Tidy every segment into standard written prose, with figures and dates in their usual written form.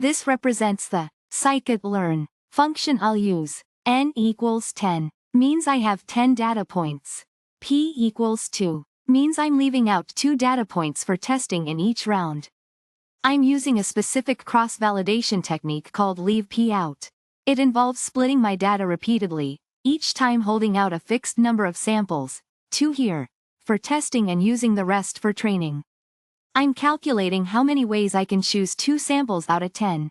This represents the Sklearn function I'll use. N equals 10 means I have 10 data points. P equals 2 means I'm leaving out 2 data points for testing in each round. I'm using a specific cross-validation technique called LeavePOut. It involves splitting my data repeatedly, each time holding out a fixed number of samples, 2 here, for testing and using the rest for training. I'm calculating how many ways I can choose 2 samples out of 10.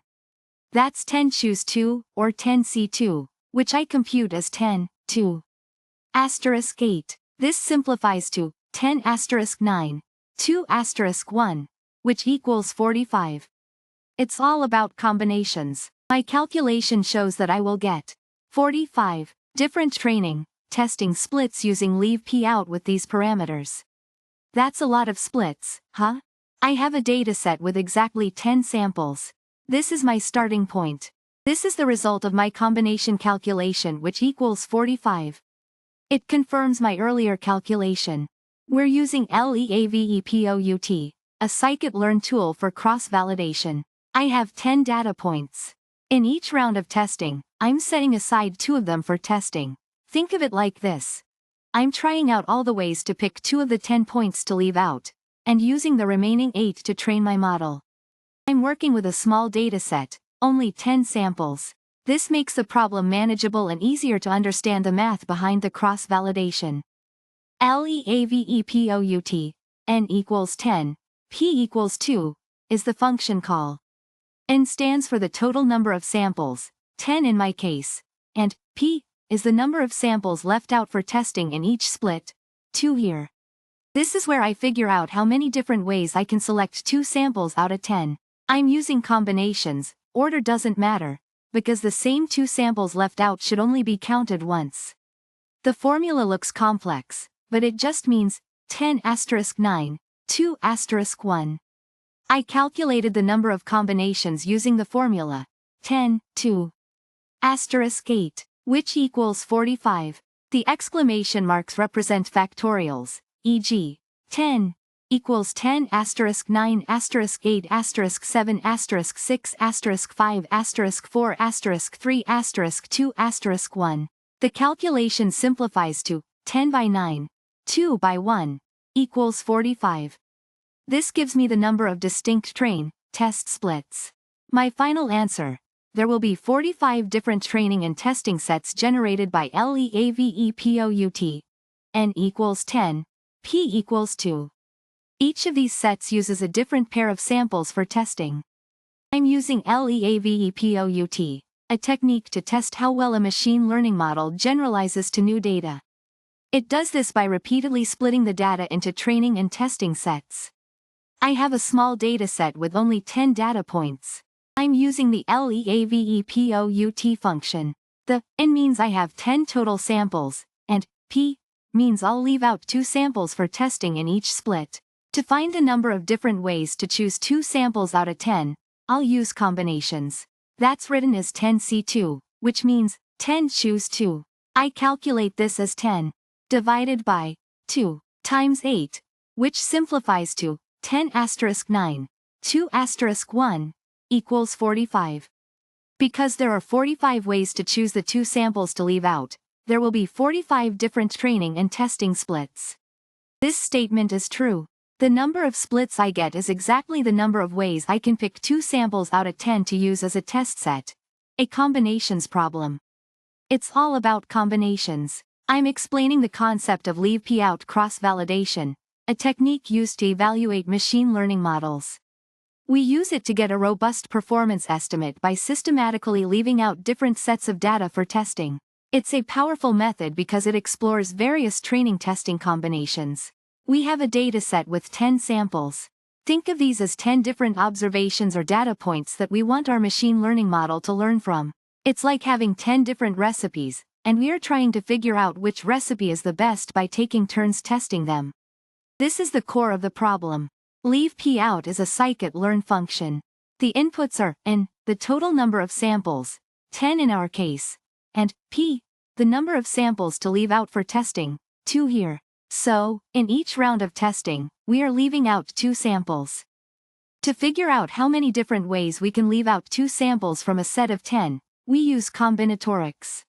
That's 10 choose 2, or 10C2, which I compute as 10, 2. Asterisk 8. This simplifies to 10 asterisk 9, 2 asterisk 1, which equals 45. It's all about combinations. My calculation shows that I will get 45 different training, testing splits using LeavePOut with these parameters. That's a lot of splits, huh? I have a dataset with exactly 10 samples. This is my starting point. This is the result of my combination calculation, which equals 45. It confirms my earlier calculation. We're using LeavePOut, a scikit-learn tool for cross-validation. I have 10 data points. In each round of testing, I'm setting aside 2 of them for testing. Think of it like this. I'm trying out all the ways to pick 2 of the 10 points to leave out, and using the remaining 8 to train my model. I'm working with a small dataset, only 10 samples. This makes the problem manageable and easier to understand the math behind the cross-validation. LeavePOut, N equals 10, P equals 2, is the function call. N stands for the total number of samples, 10 in my case, and P is the number of samples left out for testing in each split, 2 here. This is where I figure out how many different ways I can select 2 samples out of 10. I'm using combinations, order doesn't matter, because the same 2 samples left out should only be counted once. The formula looks complex, but it just means 10 asterisk 9, 2 asterisk 1. I calculated the number of combinations using the formula, 10, 2 asterisk 8, which equals 45. The exclamation marks represent factorials, e.g., 10 equals 10 asterisk 9 asterisk 8 asterisk 7 asterisk 6 asterisk 5 asterisk 4 asterisk 3 asterisk 2 asterisk 1. The calculation simplifies to 10 by 9, 2 by 1, equals 45. This gives me the number of distinct test splits. My final answer: there will be 45 different training and testing sets generated by LeavePOut. N equals 10, P equals 2. Each of these sets uses a different pair of samples for testing. I'm using LeavePOut, a technique to test how well a machine learning model generalizes to new data. It does this by repeatedly splitting the data into training and testing sets. I have a small dataset with only 10 data points. I'm using the LeavePOut function. The N means I have 10 total samples, and P means I'll leave out 2 samples for testing in each split. To find the number of different ways to choose 2 samples out of 10, I'll use combinations. That's written as 10C2, which means 10 choose 2. I calculate this as 10 divided by 2 times 8, which simplifies to 10 asterisk 9, 2 asterisk 1, equals 45. Because there are 45 ways to choose the 2 samples to leave out, there will be 45 different training and testing splits. This statement is true. The number of splits I get is exactly the number of ways I can pick 2 samples out of 10 to use as a test set. A combinations problem. It's all about combinations. I'm explaining the concept of LeavePOut cross-validation, a technique used to evaluate machine learning models. We use it to get a robust performance estimate by systematically leaving out different sets of data for testing. It's a powerful method because it explores various training testing combinations. We have a dataset with 10 samples. Think of these as 10 different observations or data points that we want our machine learning model to learn from. It's like having 10 different recipes, and we are trying to figure out which recipe is the best by taking turns testing them. This is the core of the problem. LeavePOut is a scikit-learn function. The inputs are N, the total number of samples, 10 in our case, and P, the number of samples to leave out for testing, 2 here. So, in each round of testing, we are leaving out 2 samples. To figure out how many different ways we can leave out 2 samples from a set of 10, we use combinatorics.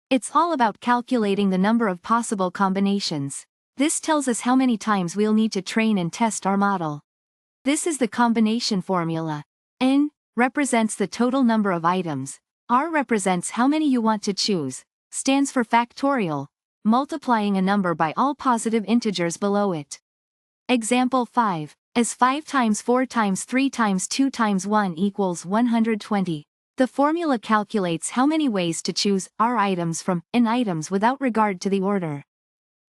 It's all about calculating the number of possible combinations. This tells us how many times we'll need to train and test our model. This is the combination formula. N represents the total number of items, R represents how many you want to choose, stands for factorial, multiplying a number by all positive integers below it. Example 5. As 5 times 4 times 3 times 2 times 1 equals 120. The formula calculates how many ways to choose R items from N items without regard to the order.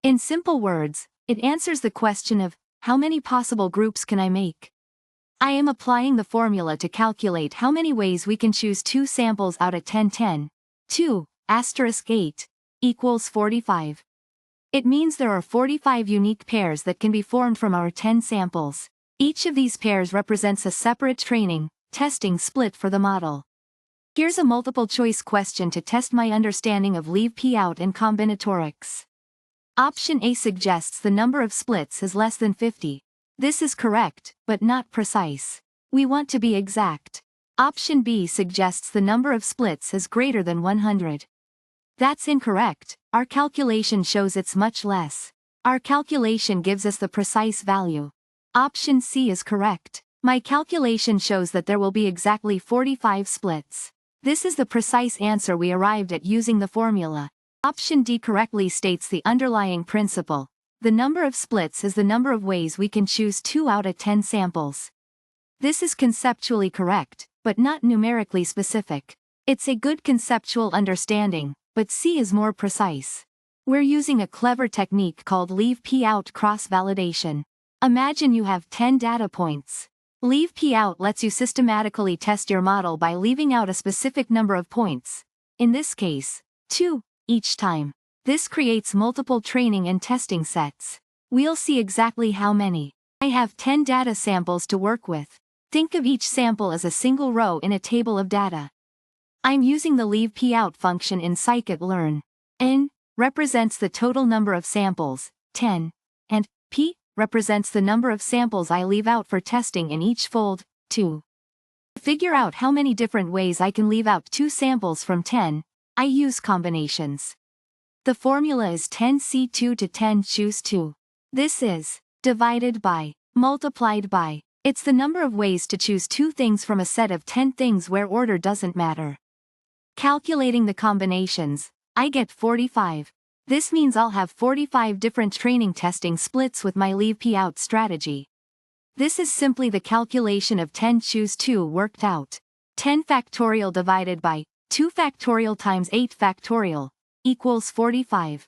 In simple words, it answers the question of, how many possible groups can I make? I am applying the formula to calculate how many ways we can choose 2 samples out of 10. 2 * 8 equals 45. It means there are 45 unique pairs that can be formed from our 10 samples. Each of these pairs represents a separate training, testing split for the model. Here's a multiple-choice question to test my understanding of LeavePOut and combinatorics. Option A suggests the number of splits is less than 50. This is correct, but not precise. We want to be exact. Option B suggests the number of splits is greater than 100. That's incorrect. Our calculation shows it's much less. Our calculation gives us the precise value. Option C is correct. My calculation shows that there will be exactly 45 splits. This is the precise answer we arrived at using the formula. Option D correctly states the underlying principle. The number of splits is the number of ways we can choose 2 out of 10 samples. This is conceptually correct, but not numerically specific. It's a good conceptual understanding, but C is more precise. We're using a clever technique called LeavePOut cross-validation. Imagine you have 10 data points. LeavePOut lets you systematically test your model by leaving out a specific number of points, in this case, 2, each time. This creates multiple training and testing sets. We'll see exactly how many. I have 10 data samples to work with. Think of each sample as a single row in a table of data. I'm using the LeavePOut function in Sklearn. N represents the total number of samples, 10, and P represents the number of samples I leave out for testing in each fold, 2. To figure out how many different ways I can leave out 2 samples from 10, I use combinations. The formula is 10C2 to 10 choose 2. This is divided by, multiplied by. It's the number of ways to choose 2 things from a set of 10 things where order doesn't matter. Calculating the combinations, I get 45. This means I'll have 45 different training testing splits with my LeavePOut strategy. This is simply the calculation of 10 choose 2 worked out. 10 factorial divided by 2 factorial times 8 factorial equals 45.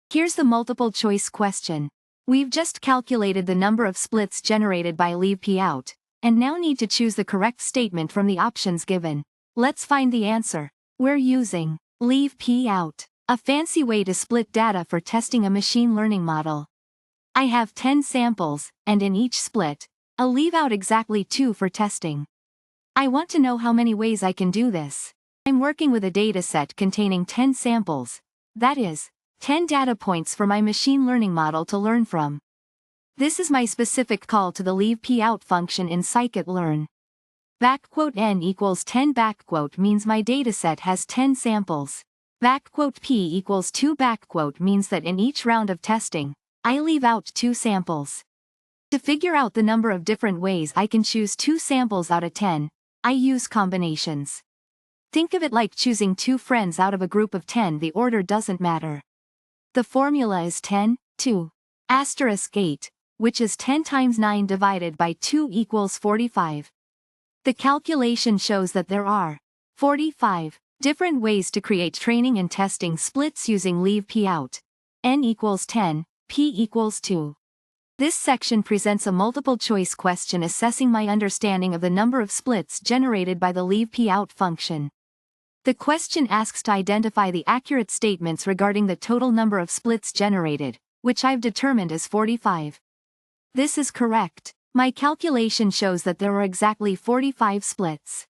Here's the multiple choice question. We've just calculated the number of splits generated by LeavePOut, and now need to choose the correct statement from the options given. Let's find the answer. We're using LeavePOut, a fancy way to split data for testing a machine learning model. I have 10 samples, and in each split, I'll leave out exactly 2 for testing. I want to know how many ways I can do this. I'm working with a dataset containing 10 samples, that is, 10 data points for my machine learning model to learn from. This is my specific call to the LeavePOut function in Sklearn. N equals 10 means my dataset has 10 samples. P equals 2 means that in each round of testing, I leave out 2 samples. To figure out the number of different ways I can choose 2 samples out of 10, I use combinations. Think of it like choosing 2 friends out of a group of 10. The order doesn't matter. The formula is 10, 2, * 8, which is 10 times 9 divided by 2 equals 45. The calculation shows that there are 45 different ways to create training and testing splits using LeavePOut. N equals 10, P equals 2. This section presents a multiple-choice question assessing my understanding of the number of splits generated by the LeavePOut function. The question asks to identify the accurate statements regarding the total number of splits generated, which I've determined as 45. This is correct. My calculation shows that there are exactly 45 splits.